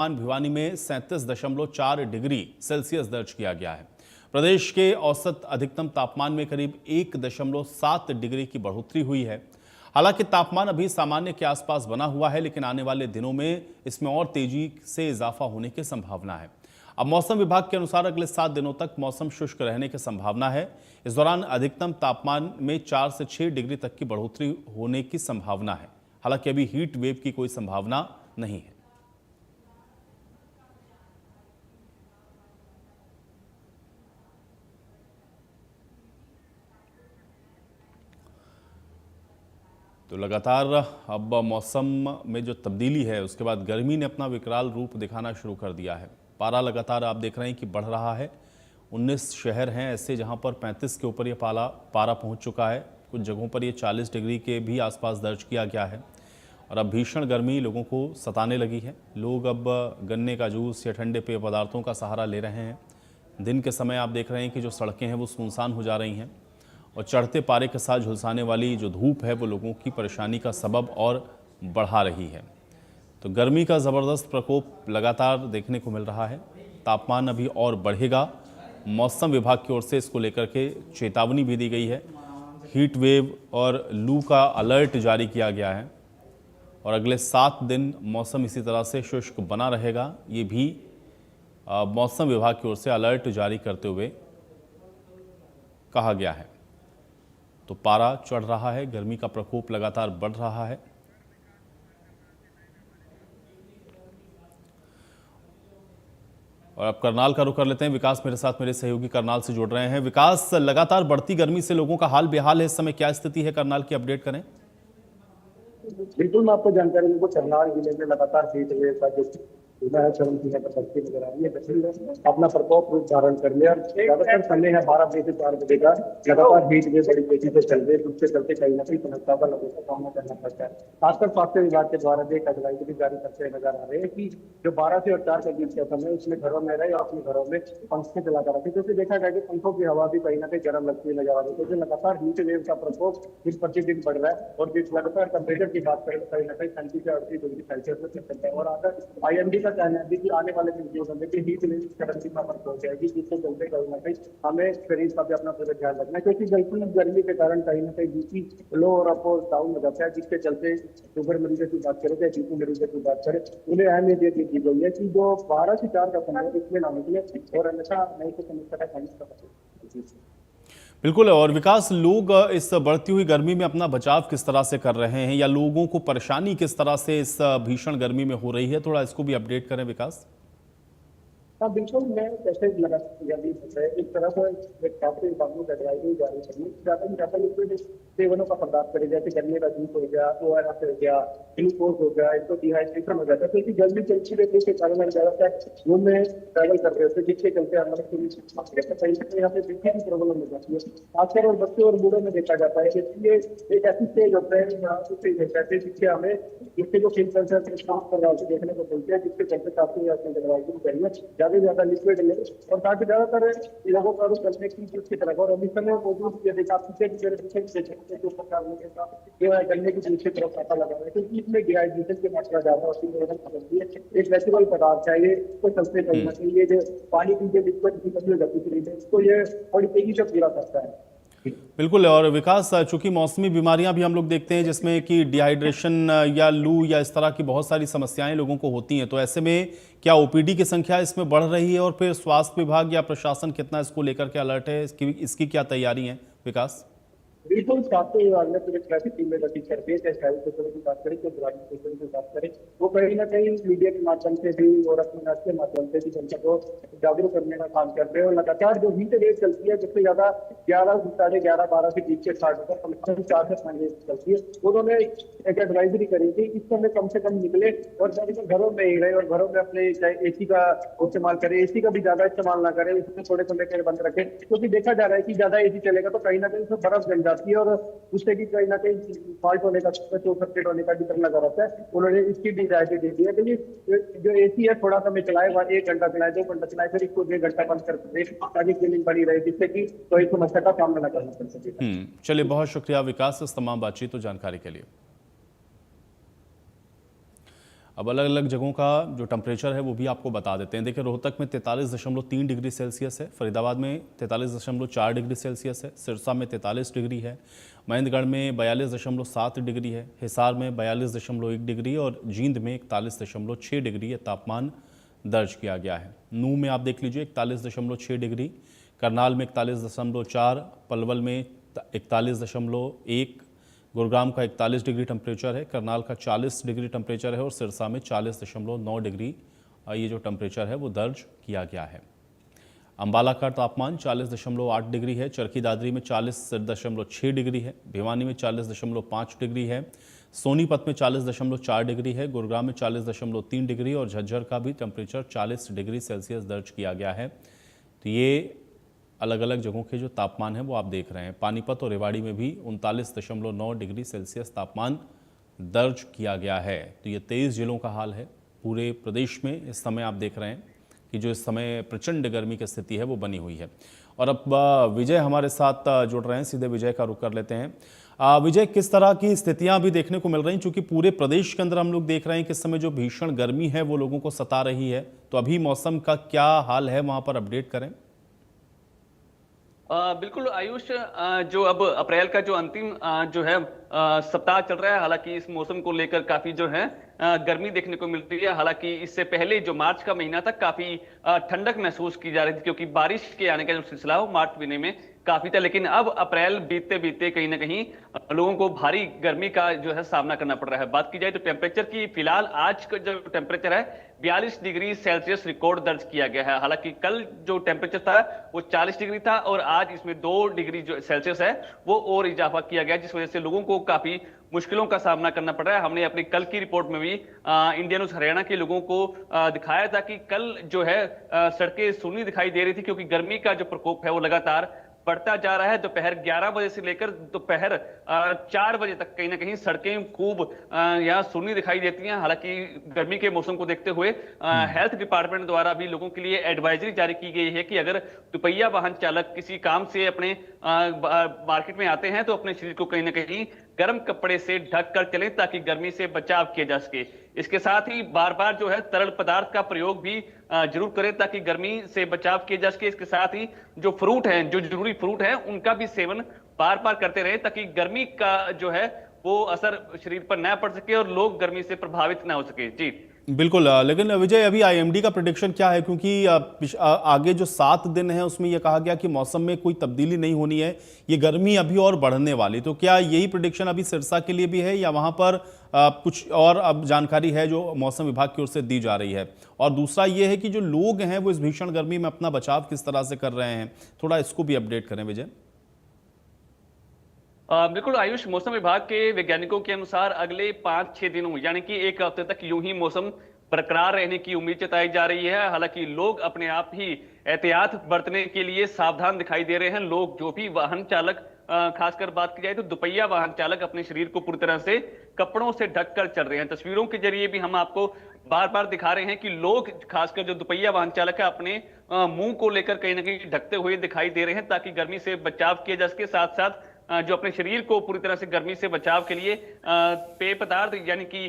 भिवानी में 37.4 degree Celsius दर्ज किया गया है। प्रदेश के औसत अधिकतम तापमान में करीब 1.7 डिग्री की बढ़ोतरी हुई है। हालांकि तापमान अभी सामान्य के आसपास बना हुआ है, लेकिन आने वाले दिनों में इसमें और तेजी से इजाफा होने की संभावना है। अब मौसम विभाग के अनुसार अगले 7 दिनों तक मौसम शुष्क रहने की संभावना है। इस दौरान अधिकतम तापमान में 4 से 6 डिग्री तक की बढ़ोतरी होने की संभावना है। हालांकि अभी हीट वेव की कोई संभावना नहीं है। तो लगातार अब मौसम में जो तब्दीली है उसके बाद गर्मी ने अपना विकराल रूप दिखाना शुरू कर दिया है। पारा लगातार आप देख रहे हैं कि बढ़ रहा है। 19 शहर हैं ऐसे जहां पर 35 के ऊपर ये पारा पहुंच चुका है। कुछ जगहों पर ये 40 डिग्री के भी आसपास दर्ज किया गया है और अब भीषण गर्मी लोगों को सताने लगी है। लोग अब गन्ने का जूस या ठंडे पेय पदार्थों का सहारा ले रहे हैं। दिन के समय आप देख रहे हैं कि जो सड़कें हैं वो सुनसान हो जा रही हैं और चढ़ते पारे के साथ झुलसाने वाली जो धूप है वो लोगों की परेशानी का सबब और बढ़ा रही है। तो गर्मी का ज़बरदस्त प्रकोप लगातार देखने को मिल रहा है। तापमान अभी और बढ़ेगा। मौसम विभाग की ओर से इसको लेकर के चेतावनी भी दी गई है। हीट वेव और लू का अलर्ट जारी किया गया है और अगले 7 दिन मौसम इसी तरह से शुष्क बना रहेगा। ये भी मौसम विभाग की ओर से अलर्ट जारी करते हुए कहा गया है। तो पारा चढ़ रहा है, गर्मी का प्रकोप लगातार बढ़ रहा है। और अब करनाल का रुख कर लेते हैं। विकास मेरे साथ मेरे सहयोगी करनाल से जुड़ रहे हैं। विकास, लगातार बढ़ती गर्मी से लोगों का हाल बेहाल है। इस समय क्या स्थिति है करनाल की, अपडेट करें। बिल्कुल, मैं आपको जानकारी दूं, करनाल जिले में लगातार हीट वेव का जो चरम सीमा पर बढ़ती नजर आ रही है। गर्मी ने अपना प्रकोप रूप धारण कर लिया और ज्यादातर समय है 12 बजे से 4 बजे का लगातार हीट वेव बड़ी तेजी से चल रही है। उसके चलते कहीं ना कहीं समस्या का लोगों को सामना करना पड़ता है। खासकर स्वास्थ्य विभाग के द्वारा एक एडवाइजरी जारी करते नजर आ रहे हैं कि जो 12 से और 4 के बीच का समय उसमें घरों में रहे और अपने घरों में पंखे चलाकर रखे, क्योंकि देखा गया कि पंखों की हवा भी कहीं ना कहीं गर्म लगती नजर आ रही है। क्योंकि लगातार हीट वेव का प्रकोप दिन प्रतिदिन बढ़ रहा है और जिस लगातार टेम्परेचर की बात करें कहीं ना कहीं 37 से 38 डिग्री सेल्सियस में चलता है। और अगर IMD का कहना है कि आने वाले दिन में हीट वेव चरम सीमा पर पहुंच जाएगी, जिससे चलते कहीं ना कहीं हमें शरीर का भी अपना पूरा ध्यान रखना है, क्योंकि बिल्कुल गर्मी के कारण कहीं ना कहीं बीपी लो और अप और डाउन हो जाता है, जिसके चलते शुगर मरीजों की बात करें या बीपी मरीजों की बात करें उन्हें अहमियत ये दी गई है कि जो 12 से 4 का समय इसमें ना निकले और अन्यथा नहीं तो समस्या का। बिल्कुल। और विकास, लोग इस बढ़ती हुई गर्मी में अपना बचाव किस तरह से कर रहे हैं या लोगों को परेशानी किस तरह से इस भीषण गर्मी में हो रही है, थोड़ा इसको भी अपडेट करें विकास। हाँ बिल्कुल, मैं जैसे लगा इस तरह से काफी कानून एडवाइजरी जारी करनी ज्यादा से ज्यादा लिक्विड सेवनों का पदार्थ करें, जैसे गन्ने का जूस हो गया, ORS हो गया, ग्लूकोज हो गया, इसको डिहाइड्रेशन हो जाता है। क्योंकि गर्मी चलती रहती है के कारण हम ज्यादातर रूम में ट्रैवल कर रहे होते हैं, जिसके चलते हमारे यहाँ पे बीपी की प्रॉब्लम हो जाती है। खासकर और बच्चों और बूढ़ों में देखा जाता है। इसलिए एक ऐसी स्टेज होता है जिससे हमें जिससे जो कैंसर देखने को मिलते हैं, जिसके चलते काफी एडवाइजरी करिए ज्यादा लिक्विड ले और ताकि ज्यादातर लोगों का रुख करने की चीज की तरफ। और अभी समय मौजूद ये देखा पीछे करने की चीज की तरफ पता लगा रहे हैं, क्योंकि इसमें डिहाइड्रेशन की मात्रा ज्यादा होती है। एक नेचुरल पदार्थ है ये, तो चलते कहीं ना कहीं ये जो पानी की लिक्विड की कमी हो जाती है इसको ये बड़ी तेजी से पूरा करता है। बिल्कुल। और विकास, चूंकि मौसमी बीमारियां भी हम लोग देखते हैं जिसमें कि डिहाइड्रेशन या लू या इस तरह की बहुत सारी समस्याएं लोगों को होती हैं, तो ऐसे में क्या OPD की संख्या इसमें बढ़ रही है और फिर स्वास्थ्य विभाग या प्रशासन कितना इसको लेकर के अलर्ट है, इसकी क्या तैयारी है विकास? बिल्कुल, स्वास्थ्य विभाग ने पूरे ट्रैफिक टीम में गठित कर दिए। चाहे हेल्थ सेक्टर की बात करें, चाहे ग्रामीण सेक्टर की बात करें, वो कहीं ना कहीं मीडिया के माध्यम से भी और अपने नाच के माध्यम से भी जनता को जागरूक करने का काम कर रहे हैं। और लगातार जो हीट वेव चलती है, जिससे ज्यादा 11, साढ़े 11, 12 के बीच के स्टार्ट होकर 4 से 5 वेव चलती है, उन्होंने एक एडवाइजरी करी थी इस समय कम से कम निकले और घरों में ही रहे और घरों में अपने AC का इस्तेमाल करें। AC का भी ज्यादा इस्तेमाल ना करें, उसमें थोड़े समय के लिए बंद रखें, क्योंकि देखा जा रहा है कि ज्यादा AC चलेगा तो कहीं ना कहीं उसमें बर्फ जम जाती है और उससे भी कहीं ना कहीं फॉल्ट होने का, शॉर्ट सर्किट होने का भी डर लगा रहता है। उन्होंने इसकी भी राय दे दी है कि जो AC है थोड़ा समय चलाए, 1 घंटा चलाए, 2 घंटा चलाए, फिर इसको 1 घंटा बंद कर दे ताकि कूलिंग बनी रहे, जिससे कि कोई समस्या का सामना न करना पड़ सके। चलिए, बहुत शुक्रिया विकास इस तमाम बातचीत और जानकारी के लिए। अब अलग अलग जगहों का जो टेम्परेचर है वो भी आपको बता देते हैं। देखिए, रोहतक में 43.3 डिग्री सेल्सियस है, फरीदाबाद में 43.4 डिग्री सेल्सियस है, सिरसा में 43 डिग्री है, महेंद्रगढ़ में 42.7 डिग्री है, हिसार में 42.1 डिग्री और जींद में 41.6 डिग्री तापमान दर्ज किया गया है। नूह में आप देख लीजिए 41.6 डिग्री, करनाल में 41.4, पलवल में 41.1, गुरुग्राम का 41 डिग्री टेम्परेचर है, करनाल का 40 डिग्री टेम्परेचर है और सिरसा में 40.9 डिग्री ये जो टेम्परेचर है वो दर्ज किया गया है। अंबाला का तापमान 40.8 डिग्री है, चरखी दादरी में 40.6 डिग्री है, भिवानी में 40.5 डिग्री है, सोनीपत में 40.4 डिग्री है, गुरुग्राम में 40.3 डिग्री और झज्जर का भी टेम्परेचर 40 डिग्री सेल्सियस दर्ज किया गया है। तो ये अलग अलग जगहों के जो तापमान है वो आप देख रहे हैं। पानीपत और रेवाड़ी में भी 39.9 डिग्री सेल्सियस तापमान दर्ज किया गया है। तो ये 23 जिलों का हाल है पूरे प्रदेश में। इस समय आप देख रहे हैं कि जो इस समय प्रचंड गर्मी की स्थिति है वो बनी हुई है। और अब विजय हमारे साथ जुड़ रहे हैं, सीधे विजय का रुख कर लेते हैं। विजय, किस तरह की स्थितियां अभी देखने को मिल रही हैं, क्योंकि पूरे प्रदेश के अंदर हम लोग देख रहे हैं कि इस समय जो भीषण गर्मी है वो लोगों को सता रही है, तो अभी मौसम का क्या हाल है वहां पर, अपडेट करें। बिल्कुल आयुष, जो अब अप्रैल का जो अंतिम जो है सप्ताह चल रहा है, हालांकि इस मौसम को लेकर काफी जो है गर्मी देखने को मिलती है। हालांकि इससे पहले जो मार्च का महीना था काफी ठंडक महसूस की जा रही थी, क्योंकि बारिश के आने का जो सिलसिला हो मार्च महीने में काफी था। लेकिन अब अप्रैल बीतते बीतते कहीं ना कहीं लोगों को भारी गर्मी का जो है सामना करना पड़ रहा है। बात की जाए तो टेम्परेचर की, फिलहाल आज का जो टेम्परेचर है 42 डिग्री सेल्सियस रिकॉर्ड दर्ज किया गया है। हालांकि कल जो टेम्परेचर था वो 40 डिग्री था और आज इसमें 2 डिग्री जो सेल्सियस है वो और इजाफा किया गया, जिस वजह से लोगों को काफी मुश्किलों का सामना करना पड़ रहा है। हमने अपनी कल की रिपोर्ट में भी इंडिया न्यूज हरियाणा के लोगों को दिखाया था कि कल जो है सड़कें सूनी दिखाई दे रही थी, क्योंकि गर्मी का जो प्रकोप है वो लगातार बढ़ता जा रहा है। दोपहर 11 बजे से लेकर दोपहर 4 बजे तक कहीं ना कहीं सड़कें खूब यहाँ सूनी दिखाई देती हैं। हालांकि गर्मी के मौसम को देखते हुए हेल्थ डिपार्टमेंट द्वारा भी लोगों के लिए एडवाइजरी जारी की गई है कि अगर दुपहिया वाहन चालक किसी काम से अपने मार्केट में आते हैं तो अपने शरीर को कहीं ना कहीं गर्म कपड़े से ढक कर चलें, ताकि गर्मी से बचाव किया जा सके। इसके साथ ही बार बार जो है तरल पदार्थ का प्रयोग भी जरूर करें, ताकि गर्मी से बचाव किया जा सके। इसके साथ ही जो फ्रूट हैं, जो जरूरी फ्रूट है, उनका भी सेवन बार बार करते रहे, ताकि गर्मी का जो है वो असर शरीर पर न पड़ सके और लोग गर्मी से प्रभावित न हो सके। जी बिल्कुल। लेकिन विजय, अभी आईएमडी का प्रेडिक्शन क्या है, क्योंकि आगे जो 7 दिन है उसमें यह कहा गया कि मौसम में कोई तब्दीली नहीं होनी है, ये गर्मी अभी और बढ़ने वाली। तो क्या यही प्रेडिक्शन अभी सिरसा के लिए भी है, या वहां पर कुछ और अब जानकारी है जो मौसम विभाग की ओर से दी जा रही है? और दूसरा ये है कि जो लोग हैं वो इस भीषण गर्मी में अपना बचाव किस तरह से कर रहे हैं, थोड़ा इसको भी अपडेट करें विजय। बिल्कुल आयुष, मौसम विभाग के वैज्ञानिकों के अनुसार अगले 5-6 दिनों यानी कि 1 हफ्ते तक यूं ही मौसम बरकरार रहने की उम्मीद जताई जा रही है। हालांकि लोग अपने आप ही एहतियात बरतने के लिए सावधान दिखाई दे रहे हैं। लोग जो भी वाहन चालक, खासकर बात की जाए तो दुपहिया वाहन चालक, अपने शरीर को पूरी तरह से कपड़ों से ढककर चल रहे हैं। तस्वीरों के जरिए भी हम आपको बार बार दिखा रहे हैं कि लोग, खासकर जो दुपहिया वाहन चालक है, अपने मुंह को लेकर कहीं ना कहीं ढकते हुए दिखाई दे रहे हैं, ताकि गर्मी से बचाव किया जा सके। साथ साथ जो अपने शरीर को पूरी तरह से गर्मी से बचाव के लिए पेय पदार्थ यानी कि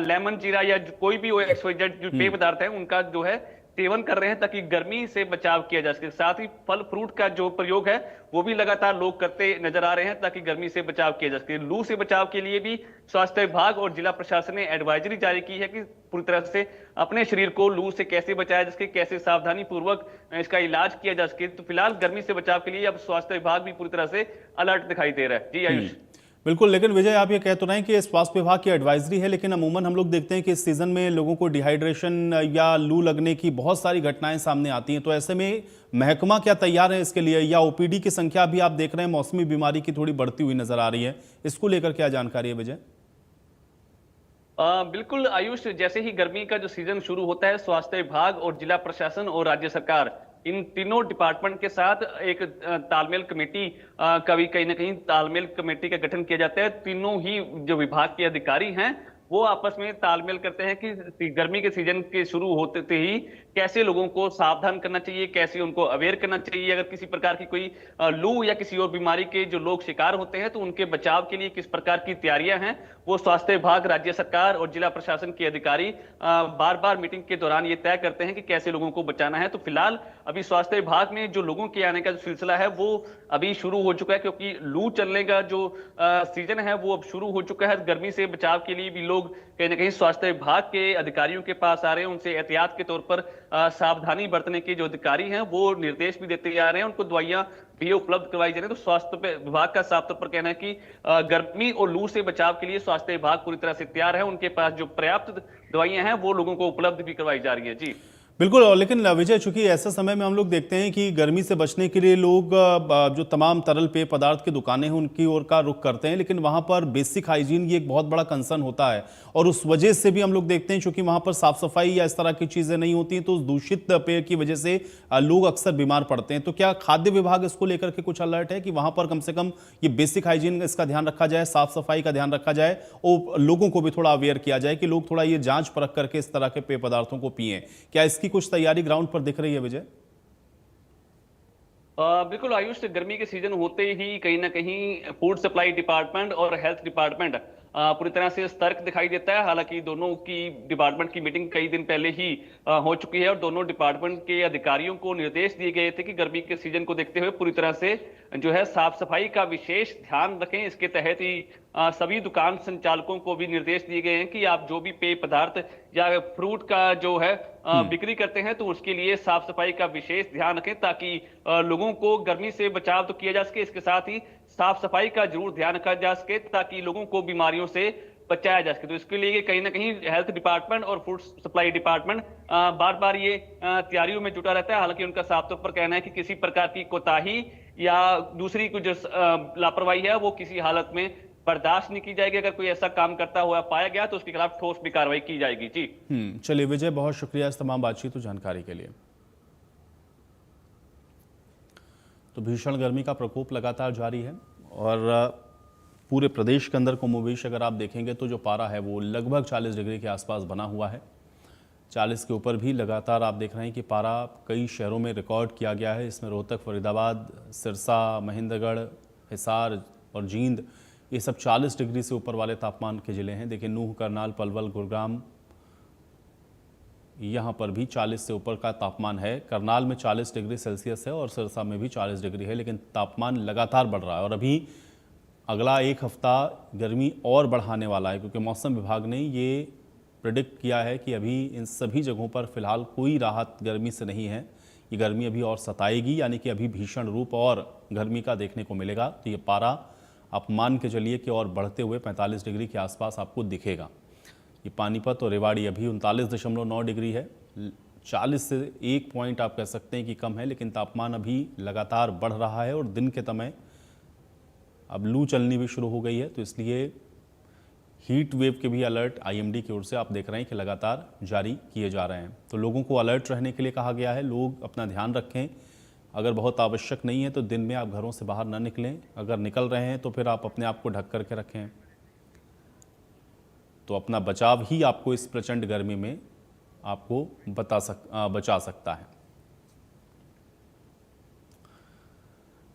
लेमन जीरा या कोई भी XYZ जो पेय पदार्थ है उनका जो है सेवन कर रहे हैं, ताकि गर्मी से बचाव किया जा सके। साथ ही फल फ्रूट का जो प्रयोग है वो भी लगातार लोग करते नजर आ रहे हैं, ताकि गर्मी से बचाव किया जा सके। लू से बचाव के लिए भी स्वास्थ्य विभाग और जिला प्रशासन ने एडवाइजरी जारी की है कि पूरी तरह से अपने शरीर को लू से कैसे बचाया जा सके, कैसे सावधानी पूर्वक इसका इलाज किया जा सके। तो फिलहाल गर्मी से बचाव के लिए अब स्वास्थ्य विभाग भी पूरी तरह से अलर्ट दिखाई दे रहा है। जी आयुष। बिल्कुल। लेकिन विजय, आप ये कह तो रहे हैं कि स्वास्थ्य विभाग की एडवाइजरी है, लेकिन अमूमन हम लोग देखते हैं कि इस सीजन में लोगों को डिहाइड्रेशन या लू लगने की बहुत सारी घटनाएं सामने आती हैं। तो ऐसे में महकमा क्या तैयार है इसके लिए, या ओपीडी की संख्या भी आप देख रहे हैं मौसमी बीमारी की थोड़ी बढ़ती हुई नजर आ रही है, इसको लेकर क्या जानकारी है विजय? बिल्कुल आयुष, जैसे ही गर्मी का जो सीजन शुरू होता है, स्वास्थ्य विभाग और जिला प्रशासन और राज्य सरकार इन तीनों डिपार्टमेंट के साथ एक तालमेल कमेटी का भी कहीं ना कहीं तालमेल कमेटी का गठन किया जाता है। तीनों ही जो विभाग के अधिकारी हैं वो आपस में तालमेल करते हैं कि गर्मी के सीजन के शुरू होते ही कैसे लोगों को सावधान करना चाहिए, कैसे उनको अवेयर करना चाहिए। अगर किसी प्रकार की कोई लू या किसी और बीमारी के जो लोग शिकार होते हैं तो उनके बचाव के लिए किस प्रकार की तैयारियां हैं वो स्वास्थ्य विभाग, राज्य सरकार और जिला प्रशासन के अधिकारी बार बार मीटिंग के दौरान ये तय करते हैं कि कैसे लोगों को बचाना है। तो फिलहाल अभी स्वास्थ्य विभाग में जो लोगों के आने का जो सिलसिला है वो अभी शुरू हो चुका है, क्योंकि लू चलने का जो सीजन है वो अब शुरू हो चुका है। गर्मी से बचाव के लिए भी लोग कहीं ना कहीं स्वास्थ्य विभाग के अधिकारियों के पास आ रहे हैं, उनसे एहतियात के तौर पर सावधानी बरतने के जो अधिकारी हैं वो निर्देश भी देते जा रहे हैं, उनको दवाइयां भी उपलब्ध करवाई जा रही है। तो स्वास्थ्य विभाग का साफ तौर पर कहना है कि गर्मी और लू से बचाव के लिए स्वास्थ्य विभाग पूरी तरह से तैयार है, उनके पास जो पर्याप्त दवाइयां हैं वो लोगों को उपलब्ध भी करवाई जा रही है। जी बिल्कुल। और लेकिन विजय, चूंकि ऐसे समय में हम लोग देखते हैं कि गर्मी से बचने के लिए लोग जो तमाम तरल पेय पदार्थ की दुकानें हैं उनकी ओर का रुख करते हैं, लेकिन वहां पर बेसिक हाइजीन ये एक बहुत बड़ा कंसर्न होता है। और उस वजह से भी हम लोग देखते हैं, चूंकि वहां पर साफ सफाई या इस तरह की चीजें नहीं होती, तो उस दूषित पेय की वजह से लोग अक्सर बीमार पड़ते हैं। तो क्या खाद्य विभाग इसको लेकर के कुछ अलर्ट है कि वहां पर कम से कम ये बेसिक हाइजीन इसका ध्यान रखा जाए, साफ सफाई का ध्यान रखा जाए और लोगों को भी थोड़ा अवेयर किया जाए कि लोग थोड़ा ये जांच परख करके इस तरह के पेय पदार्थों को पिएं? क्या इसकी कुछ तैयारी ग्राउंड पर दिख रही है विजय? बिल्कुल आयुष, गर्मी के सीजन होते ही कहीं ना कहीं फूड सप्लाई डिपार्टमेंट और हेल्थ डिपार्टमेंट पूरी तरह से सतर्क दिखाई देता है। हालांकि दोनों की डिपार्टमेंट की मीटिंग कई दिन पहले ही हो चुकी है और दोनों डिपार्टमेंट के अधिकारियों को निर्देश दिए गए थे कि गर्मी के सीजन को देखते हुए पूरी तरह से जो है साफ सफाई का विशेष ध्यान रखें। इसके तहत ही सभी दुकान संचालकों को भी निर्देश दिए गए हैं कि आप जो भी पेय पदार्थ या फ्रूट का जो है बिक्री करते हैं तो उसके लिए साफ सफाई का विशेष ध्यान रखें, ताकि लोगों को गर्मी से बचाव तो किया जा सके, इसके साथ ही साफ सफाई का जरूर ध्यान रखा जा सके ताकि लोगों को बीमारियों से बचाया जा सके। तो इसके लिए कहीं ना कहीं हेल्थ डिपार्टमेंट और फूड सप्लाई डिपार्टमेंट बार बार ये तैयारियों में जुटा रहता है। हालांकि उनका साफ तौर पर कहना है कि किसी प्रकार की कोताही या दूसरी कुछ लापरवाही है वो किसी हालत में बर्दाश्त नहीं की जाएगी। अगर कोई ऐसा काम करता हुआ पाया गया तो उसके खिलाफ ठोस भी कार्रवाई की जाएगी। जी चलिए विजय, बहुत शुक्रिया इस तमाम बातचीत और जानकारी के लिए। तो भीषण गर्मी का प्रकोप लगातार जारी है और पूरे प्रदेश के अंदर कमोबेश अगर आप देखेंगे तो जो पारा है वो लगभग 40 डिग्री के आसपास बना हुआ है। 40 के ऊपर भी लगातार आप देख रहे हैं कि पारा कई शहरों में रिकॉर्ड किया गया है। इसमें रोहतक, फरीदाबाद, सिरसा, महेंद्रगढ़, हिसार और जींद, ये सब 40 डिग्री से ऊपर वाले तापमान के ज़िले हैं। देखिए नूह, करनाल, पलवल, गुरुग्राम, यहाँ पर भी 40 से ऊपर का तापमान है। करनाल में 40 डिग्री सेल्सियस है और सिरसा में भी 40 डिग्री है, लेकिन तापमान लगातार बढ़ रहा है और अभी अगला एक हफ्ता गर्मी और बढ़ाने वाला है, क्योंकि मौसम विभाग ने ये प्रेडिक्ट किया है कि अभी इन सभी जगहों पर फिलहाल कोई राहत गर्मी से नहीं है। ये गर्मी अभी और सताएगी, यानी कि अभी भीषण रूप और गर्मी का देखने को मिलेगा। तो ये पारा आप मान के चलिए कि और बढ़ते हुए 45 डिग्री के आसपास आपको दिखेगा। ये पानीपत और रेवाड़ी अभी 39.9 डिग्री है। 40 से 1 पॉइंट आप कह सकते हैं कि कम है, लेकिन तापमान अभी लगातार बढ़ रहा है और दिन के समय अब लू चलनी भी शुरू हो गई है। तो इसलिए हीट वेव के भी अलर्ट आईएमडी की ओर से आप देख रहे हैं कि लगातार जारी किए जा रहे हैं। तो लोगों को अलर्ट रहने के लिए कहा गया है। लोग अपना ध्यान रखें, अगर बहुत आवश्यक नहीं है तो दिन में आप घरों से बाहर ना निकलें, अगर निकल रहे हैं तो फिर आप अपने आप को ढक करके रखें। तो अपना बचाव ही आपको इस प्रचंड गर्मी में आपको बचा सकता है।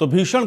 तो भीषण